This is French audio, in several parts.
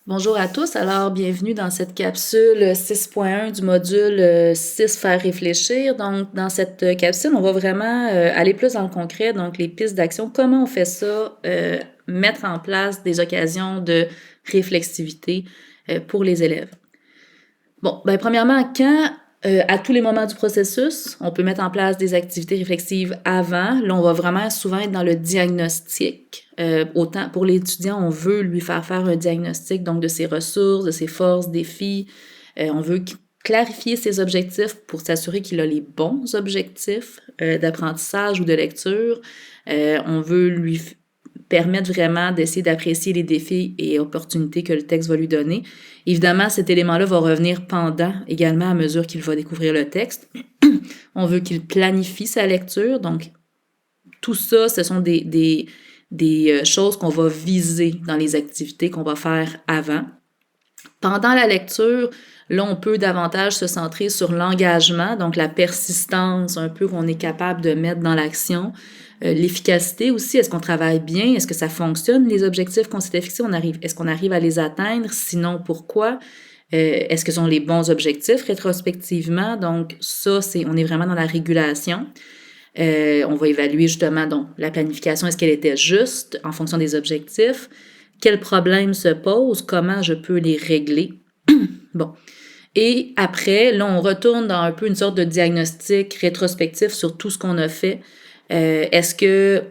Bonjour à tous, alors bienvenue dans cette capsule 6.1 du module 6 Faire réfléchir. Donc, dans cette capsule, on va vraiment aller plus dans le concret, donc les pistes d'action, comment on fait ça, mettre en place des occasions de réflexivité pour les élèves. Bon, ben premièrement, quand à tous les moments du processus, on peut mettre en place des activités réflexives avant. Là, on va vraiment souvent être dans le diagnostic. Autant pour l'étudiant, on veut lui faire un diagnostic donc de ses ressources, de ses forces, défis. On veut clarifier ses objectifs pour s'assurer qu'il a les bons objectifs d'apprentissage ou de lecture. On veut lui permettre vraiment d'essayer d'apprécier les défis et opportunités que le texte va lui donner. Évidemment, cet élément-là va revenir pendant également à mesure qu'il va découvrir le texte. On veut qu'il planifie sa lecture, donc tout ça, ce sont des choses qu'on va viser dans les activités qu'on va faire avant. Pendant la lecture, là, on peut davantage se centrer sur l'engagement, donc la persistance un peu qu'on est capable de mettre dans l'action. L'efficacité aussi, est-ce qu'on travaille bien? Est-ce que ça fonctionne, les objectifs qu'on s'était fixés? Est-ce qu'on arrive à les atteindre? Sinon, pourquoi? Est-ce que ce sont les bons objectifs rétrospectivement? Donc, ça, on est vraiment dans la régulation. On va évaluer justement donc la planification, est-ce qu'elle était juste en fonction des objectifs? Quels problèmes se posent? Comment je peux les régler? Bon. Et après, là, on retourne dans un peu une sorte de diagnostic rétrospectif sur tout ce qu'on a fait. Est-ce que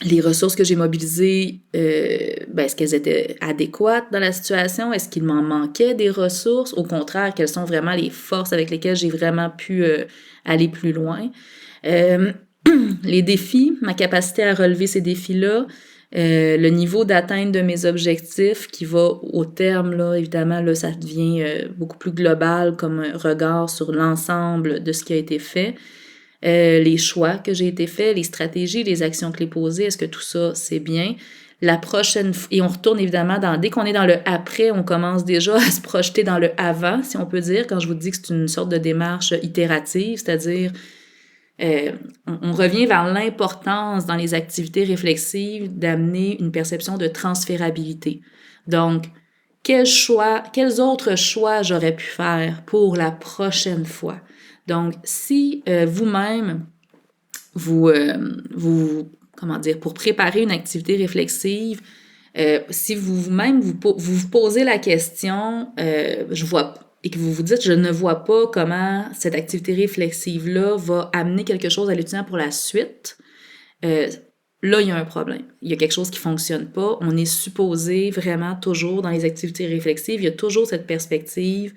les ressources que j'ai mobilisées, est-ce qu'elles étaient adéquates dans la situation? Est-ce qu'il m'en manquait des ressources? Au contraire, quelles sont vraiment les forces avec lesquelles j'ai vraiment pu aller plus loin? Les défis, ma capacité à relever ces défis-là, le niveau d'atteinte de mes objectifs qui va au terme, là, évidemment, là, ça devient beaucoup plus global comme un regard sur l'ensemble de ce qui a été fait. Les choix que j'ai été faits, les stratégies, les actions clés posées, est-ce que tout ça, c'est bien? La prochaine et on retourne évidemment dès qu'on est dans le après, on commence déjà à se projeter dans le avant, si on peut dire, quand je vous dis que c'est une sorte de démarche itérative, c'est-à-dire on revient vers l'importance dans les activités réflexives d'amener une perception de transférabilité. Donc, quels autres choix j'aurais pu faire pour la prochaine fois? Donc, si vous-même, comment dire, pour préparer une activité réflexive, si vous-même vous posez la question, et que vous vous dites, je ne vois pas comment cette activité réflexive-là va amener quelque chose à l'étudiant pour la suite, là, il y a un problème. Il y a quelque chose qui fonctionne pas. On est supposé vraiment toujours dans les activités réflexives, il y a toujours cette perspective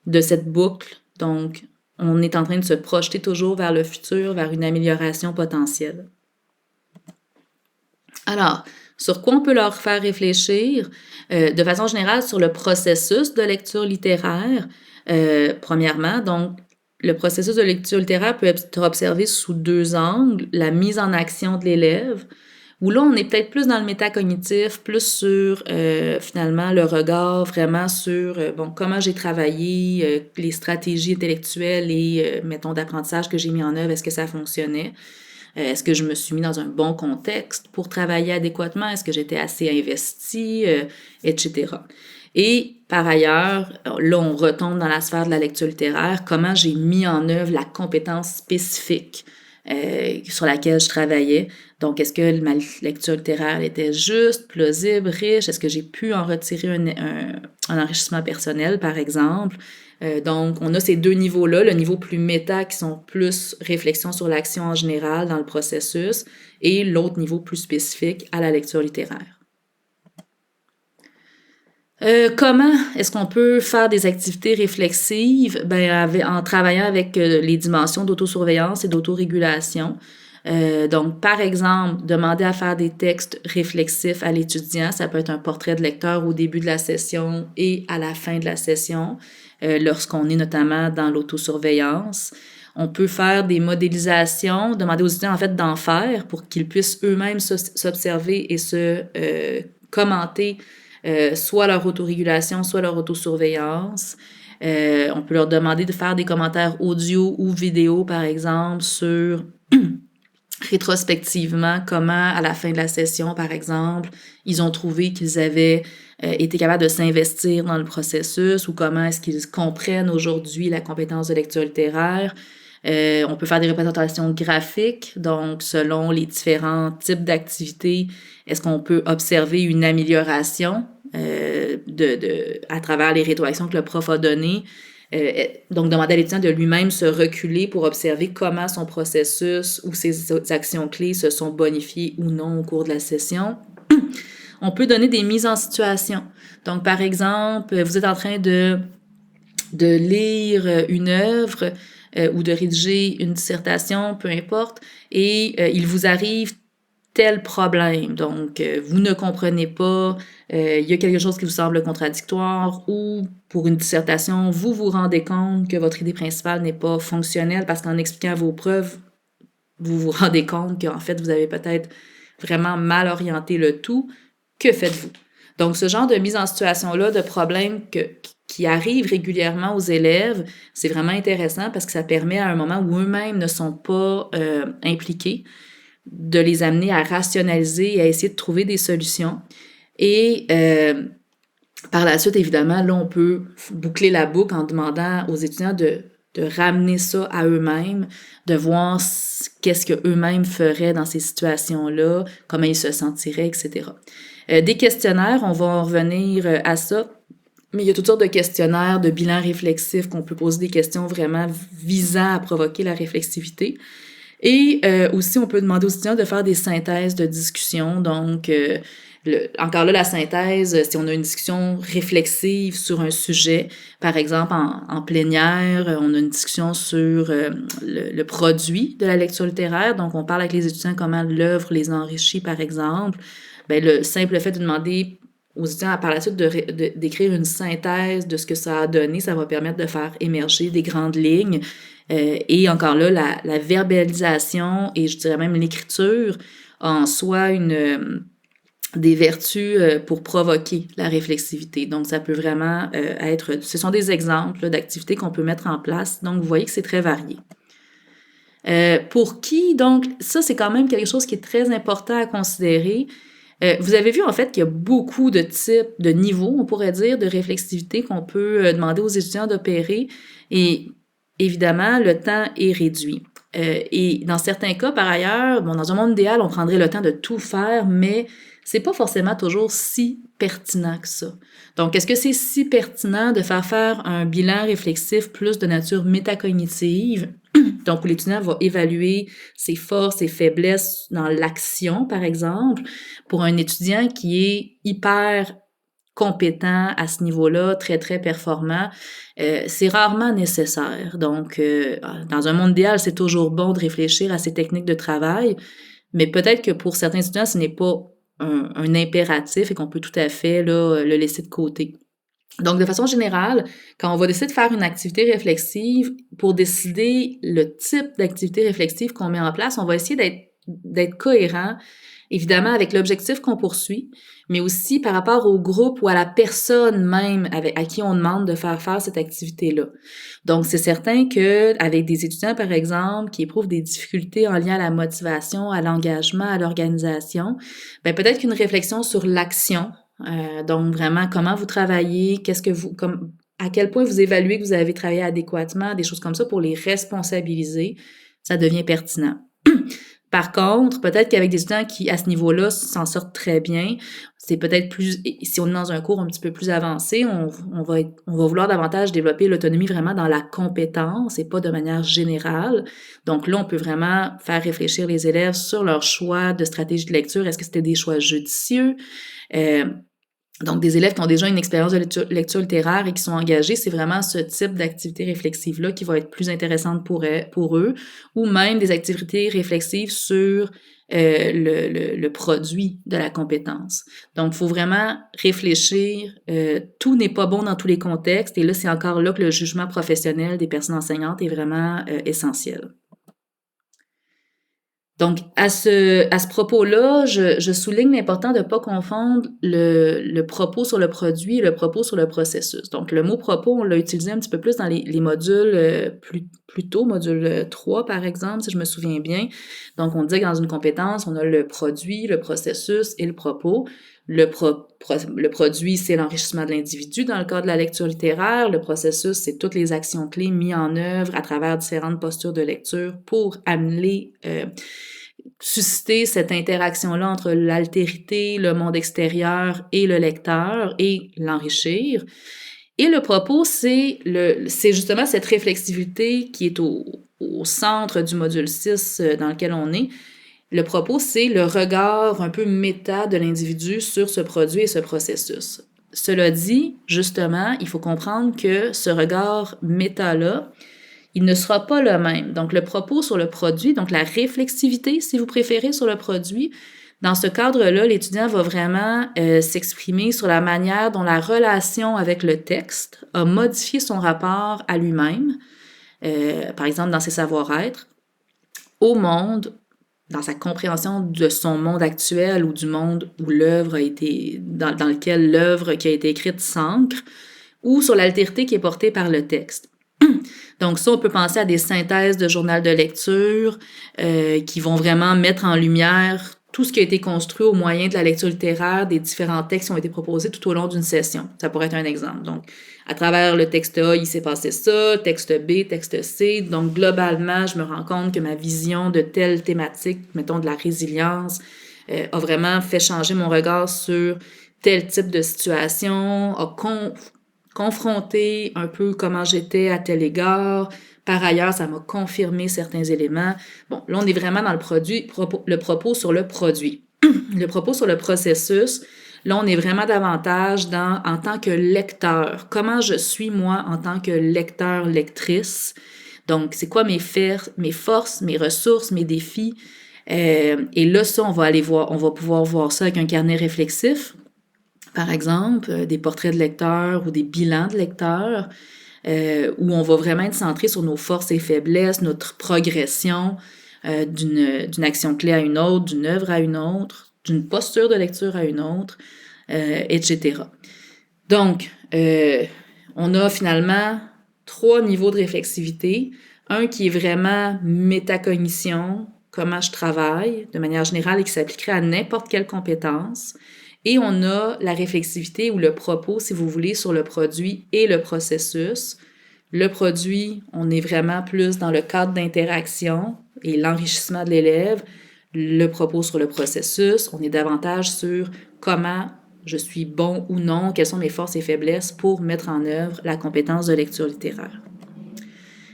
de cette boucle. Donc, on est en train de se projeter toujours vers le futur, vers une amélioration potentielle. Alors, sur quoi on peut leur faire réfléchir? De façon générale, sur le processus de lecture littéraire, premièrement. Donc, le processus de lecture littéraire peut être observé sous deux angles. La mise en action de l'élève, où là, on est peut-être plus dans le métacognitif, plus sur, finalement, le regard vraiment sur, comment j'ai travaillé, les stratégies intellectuelles et, mettons, d'apprentissage que j'ai mis en œuvre, est-ce que ça fonctionnait? Est-ce que je me suis mis dans un bon contexte pour travailler adéquatement? Est-ce que j'étais assez investie, etc. Et par ailleurs, là, on retombe dans la sphère de la lecture littéraire, comment j'ai mis en œuvre la compétence spécifique sur laquelle je travaillais. Donc, est-ce que ma lecture littéraire était juste, plausible, riche? Est-ce que j'ai pu en retirer un enrichissement personnel, par exemple? Donc, on a ces deux niveaux-là, le niveau plus méta qui sont plus réflexion sur l'action en général dans le processus et l'autre niveau plus spécifique à la lecture littéraire. Comment est-ce qu'on peut faire des activités réflexives? En travaillant avec les dimensions d'autosurveillance et d'autorégulation. Donc, par exemple, demander à faire des textes réflexifs à l'étudiant, ça peut être un portrait de lecteur au début de la session et à la fin de la session, lorsqu'on est notamment dans l'autosurveillance. On peut faire des modélisations, demander aux étudiants en fait d'en faire pour qu'ils puissent eux-mêmes s'observer et se commenter soit leur autorégulation, soit leur autosurveillance. On peut leur demander de faire des commentaires audio ou vidéo, par exemple, sur rétrospectivement comment, à la fin de la session, par exemple, ils ont trouvé qu'ils avaient été capables de s'investir dans le processus ou comment est-ce qu'ils comprennent aujourd'hui la compétence de lecture littéraire. On peut faire des représentations graphiques, donc selon les différents types d'activités, est-ce qu'on peut observer une amélioration à travers les rétroactions que le prof a données. Donc, demander à l'étudiant de lui-même se reculer pour observer comment son processus ou ses actions clés se sont bonifiées ou non au cours de la session. On peut donner des mises en situation. Donc, par exemple, vous êtes en train de lire une œuvre ou de rédiger une dissertation, peu importe, et il vous arrive tel problème. Donc, vous ne comprenez pas, il y a quelque chose qui vous semble contradictoire ou pour une dissertation, vous vous rendez compte que votre idée principale n'est pas fonctionnelle parce qu'en expliquant vos preuves, vous vous rendez compte qu'en fait, vous avez peut-être vraiment mal orienté le tout. Que faites-vous? Donc, ce genre de mise en situation-là, de problème qui arrive régulièrement aux élèves, c'est vraiment intéressant parce que ça permet à un moment où eux-mêmes ne sont pas impliqués, de les amener à rationaliser et à essayer de trouver des solutions. Et par la suite, évidemment, là, on peut boucler la boucle en demandant aux étudiants de ramener ça à eux-mêmes, de voir qu'est-ce qu'eux-mêmes feraient dans ces situations-là, comment ils se sentiraient, etc. Des questionnaires, on va en revenir à ça, mais il y a toutes sortes de questionnaires, de bilans réflexifs qu'on peut poser des questions vraiment visant à provoquer la réflexivité. Et aussi, on peut demander aux étudiants de faire des synthèses de discussion. Donc, encore là, la synthèse, si on a une discussion réflexive sur un sujet, par exemple en plénière, on a une discussion sur le produit de la lecture littéraire. Donc, on parle avec les étudiants comment l'œuvre les enrichit, par exemple. Ben, le simple fait de demander aux étudiants par la suite d'écrire une synthèse de ce que ça a donné, ça va permettre de faire émerger des grandes lignes. Et encore là, la verbalisation et je dirais même l'écriture en soi des vertus pour provoquer la réflexivité. Donc, ça peut vraiment être... Ce sont des exemples d'activités qu'on peut mettre en place. Donc, vous voyez que c'est très varié. Pour qui, donc, ça, c'est quand même quelque chose qui est très important à considérer. Vous avez vu, en fait, qu'il y a beaucoup de types, de niveaux, on pourrait dire, de réflexivité qu'on peut demander aux étudiants d'opérer. Et évidemment, le temps est réduit. Et dans certains cas, par ailleurs, bon, dans un monde idéal, on prendrait le temps de tout faire, mais c'est pas forcément toujours si pertinent que ça. Donc, est-ce que c'est si pertinent de faire un bilan réflexif plus de nature métacognitive? Donc, où l'étudiant va évaluer ses forces et faiblesses dans l'action, par exemple, pour un étudiant qui est hyper compétent à ce niveau-là, très, très performant, c'est rarement nécessaire. Donc, dans un monde idéal, c'est toujours bon de réfléchir à ces techniques de travail, mais peut-être que pour certains étudiants, ce n'est pas un impératif et qu'on peut tout à fait là, le laisser de côté. Donc, de façon générale, quand on va décider de faire une activité réflexive, pour décider le type d'activité réflexive qu'on met en place, on va essayer d'être cohérent, évidemment avec l'objectif qu'on poursuit, mais aussi par rapport au groupe ou à la personne même à qui on demande de faire cette activité-là. Donc, c'est certain que avec des étudiants, par exemple, qui éprouvent des difficultés en lien à la motivation, à l'engagement, à l'organisation, ben peut-être qu'une réflexion sur l'action, donc vraiment comment vous travaillez, à quel point vous évaluez que vous avez travaillé adéquatement, des choses comme ça pour les responsabiliser, ça devient pertinent. Par contre, peut-être qu'avec des étudiants qui, à ce niveau-là, s'en sortent très bien, c'est peut-être plus, si on est dans un cours un petit peu plus avancé, on va vouloir davantage développer l'autonomie vraiment dans la compétence et pas de manière générale. Donc là, on peut vraiment faire réfléchir les élèves sur leur choix de stratégie de lecture. Est-ce que c'était des choix judicieux? Donc, des élèves qui ont déjà une expérience de lecture littéraire et qui sont engagés, c'est vraiment ce type d'activité réflexive-là qui va être plus intéressante pour eux, ou même des activités réflexives sur le produit de la compétence. Donc, il faut vraiment réfléchir. Tout n'est pas bon dans tous les contextes, et là, c'est encore là que le jugement professionnel des personnes enseignantes est vraiment essentiel. Donc, à ce propos-là, je souligne l'important de ne pas confondre le propos sur le produit et le propos sur le processus. Donc, le mot propos, on l'a utilisé un petit peu plus dans les modules plus tôt, module 3, par exemple, si je me souviens bien. Donc, on disait que dans une compétence, on a le produit, le processus et le propos. Le produit, c'est l'enrichissement de l'individu dans le cadre de la lecture littéraire. Le processus, c'est toutes les actions clés mises en œuvre à travers différentes postures de lecture pour susciter cette interaction-là entre l'altérité, le monde extérieur et le lecteur et l'enrichir. Et le propos, c'est justement cette réflexivité qui est au centre du module 6 dans lequel on est. Le propos, c'est le regard un peu méta de l'individu sur ce produit et ce processus. Cela dit, justement, il faut comprendre que ce regard méta-là, il ne sera pas le même. Donc, le propos sur le produit, donc la réflexivité, si vous préférez, sur le produit, dans ce cadre-là, l'étudiant va vraiment s'exprimer sur la manière dont la relation avec le texte a modifié son rapport à lui-même, par exemple dans ses savoir-être, au monde, dans sa compréhension de son monde actuel ou du monde où l'œuvre a été, dans lequel l'œuvre qui a été écrite s'ancre, ou sur l'altérité qui est portée par le texte. Donc ça, on peut penser à des synthèses de journal de lecture qui vont vraiment mettre en lumière tout ce qui a été construit au moyen de la lecture littéraire des différents textes qui ont été proposés tout au long d'une session. Ça pourrait être un exemple. Donc, à travers le texte A, il s'est passé ça, texte B, texte C. Donc, globalement, je me rends compte que ma vision de telle thématique, mettons de la résilience, a vraiment fait changer mon regard sur tel type de situation, a confronté un peu comment j'étais à tel égard. Par ailleurs, ça m'a confirmé certains éléments. Bon, là, on est vraiment dans le propos sur le produit. Le propos sur le processus, là, on est vraiment davantage en tant que lecteur. Comment je suis, moi, en tant que lecteur, lectrice. Donc, c'est quoi mes forces, mes ressources, mes défis. Et là, ça, on va pouvoir voir ça avec un carnet réflexif. Par exemple, des portraits de lecteurs ou des bilans de lecteurs, où on va vraiment être centré sur nos forces et faiblesses, notre progression d'une action clé à une autre, d'une œuvre à une autre, d'une posture de lecture à une autre, etc. Donc, on a finalement 3 niveaux de réflexivité. Un qui est vraiment métacognition, comment je travaille de manière générale et qui s'appliquerait à n'importe quelle compétence. Et on a la réflexivité ou le propos, si vous voulez, sur le produit et le processus. Le produit, on est vraiment plus dans le cadre d'interaction et l'enrichissement de l'élève. Le propos sur le processus, on est davantage sur comment je suis bon ou non, quelles sont mes forces et faiblesses pour mettre en œuvre la compétence de lecture littéraire.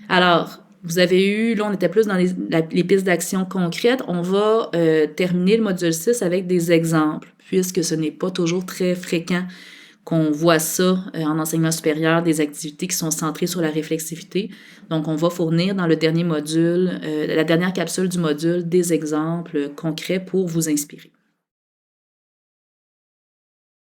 Alors, vous avez eu, là on était plus dans les pistes d'action concrètes. On va terminer le module 6 avec des exemples, puisque ce n'est pas toujours très fréquent qu'on voit ça en enseignement supérieur, des activités qui sont centrées sur la réflexivité. Donc, on va fournir dans le dernier module, la dernière capsule du module, des exemples concrets pour vous inspirer.